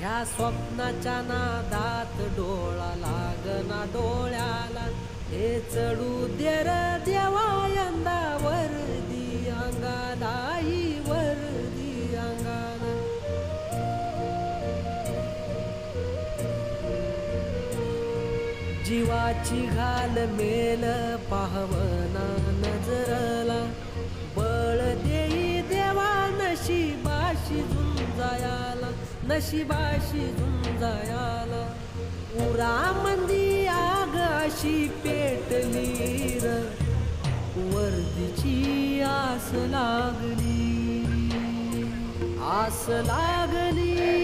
ह्या स्वप्नाच्या नादात डोळा लागना डोळ्याला, हे चढू दे र देवा यंदा वर्दी अंगाला, ही वर्दी अंगाला. जीवाची घाल मेल पाहवना नजरला, बळ देई देवा नशिबाशी झुंजायाला, नशिबाशी झुंजायाला. उरामंदी आग अशी पेटली र, वर्दीची आस लागली, आस लागली.